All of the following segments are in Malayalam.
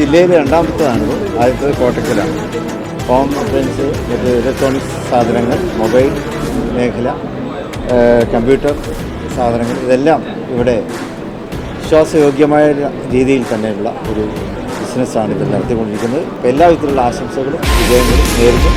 ജില്ലയിൽ രണ്ടാമത്തേതാണിത്. ആദ്യത്തേത് കോട്ടക്കലാണ്. ഹോം അപ്ലയൻസ്, ഇലക്ട്രോണിക്സ് സാധനങ്ങൾ, മൊബൈൽ മേഖല, കമ്പ്യൂട്ടർ സാധനങ്ങൾ, ഇതെല്ലാം ഇവിടെ വിശ്വാസയോഗ്യമായ രീതിയിൽ തന്നെയുള്ള ഒരു ബിസിനസ്സാണ് ഇത് നടത്തിക്കൊണ്ടിരിക്കുന്നത്. എല്ലാ വിധത്തിലുള്ള ആശംസകളും വിജയങ്ങളും നേരിടും.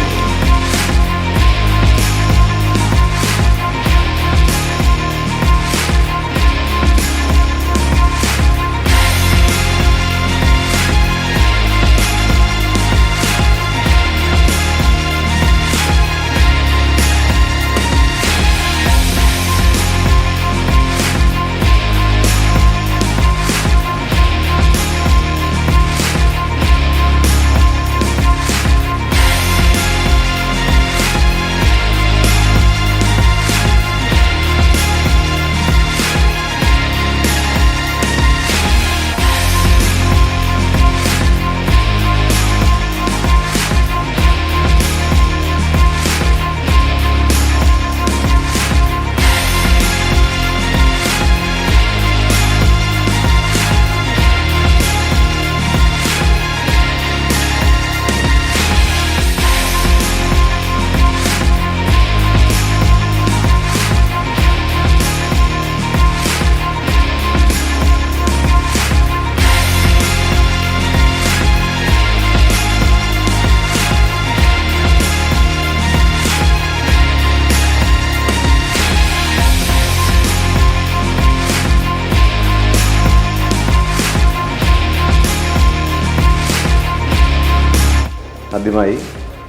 ആദ്യമായി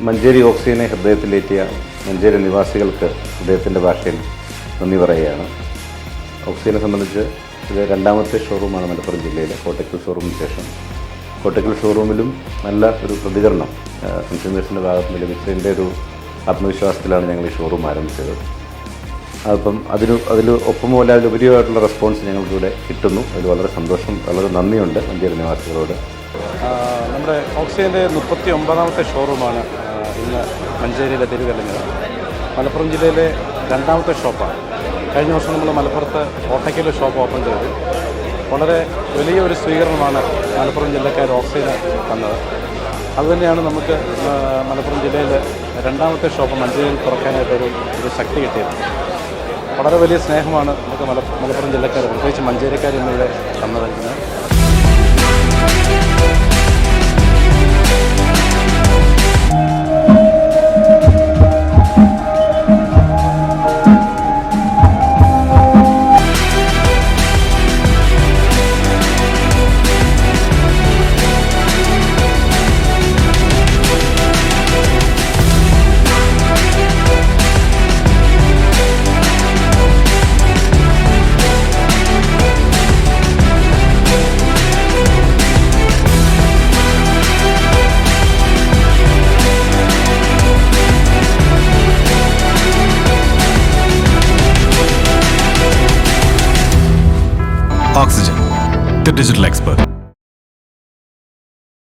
മഞ്ചേരി ഓക്സിജനെ ഹൃദയത്തിലേറ്റിയ മഞ്ചേരി നിവാസികൾക്ക് ഹൃദയത്തിൻ്റെ ഭാഷയിൽ നന്ദി പറയുകയാണ്. ഓക്സിജനെ സംബന്ധിച്ച് ഇത് രണ്ടാമത്തെ ഷോറൂമാണ് മലപ്പുറം ജില്ലയിലെ കോട്ടക്കൽ ഷോറൂമിന് ശേഷം. കോട്ടക്കൽ ഷോറൂമിലും നല്ല ഒരു പ്രതികരണം കൺസ്യൂമേഴ്സിൻ്റെ ഭാഗത്ത് നിന്ന് ലഭിച്ചതിൻ്റെ ഒരു ആത്മവിശ്വാസത്തിലാണ് ഞങ്ങൾ ഈ ഷോറൂം ആരംഭിച്ചത്. അപ്പം അതിൽ ഒപ്പം പോലെ അതിലുപരിയായിട്ടുള്ള റെസ്പോൺസ് ഞങ്ങൾക്കിവിടെ കിട്ടുന്നു. അതിൽ വളരെ സന്തോഷം, വളരെ നന്ദിയുണ്ട് മഞ്ചേരി നിവാസികളോട്. നമ്മുടെ ഓക്സിജൻ്റെ 39ാമത്തെ ഷോറൂമാണ് ഇന്ന് മഞ്ചേരിയിലെ തിരുവല്ലഞ്ഞത്. മലപ്പുറം ജില്ലയിലെ രണ്ടാമത്തെ ഷോപ്പാണ്. കഴിഞ്ഞ വർഷം നമ്മൾ മലപ്പുറത്ത് കോട്ടയ്ക്കൽ ഷോപ്പ് ഓപ്പൺ ചെയ്തു. വളരെ വലിയൊരു സ്വീകരണമാണ് മലപ്പുറം ജില്ലക്കാർ ഓക്സിജന് തന്നത്. അതുതന്നെയാണ് നമുക്ക് മലപ്പുറം ജില്ലയിൽ രണ്ടാമത്തെ ഷോപ്പ് മഞ്ചേരിയിൽ തുറക്കാനായിട്ടൊരു ശക്തി കിട്ടിയത്. വളരെ വലിയ സ്നേഹമാണ് നമുക്ക് മലപ്പുറം ജില്ലക്കാർ, പ്രത്യേകിച്ച് മഞ്ചേരിക്കാർ എന്നിവിടെ തന്നത്. Oxygen, the digital expert.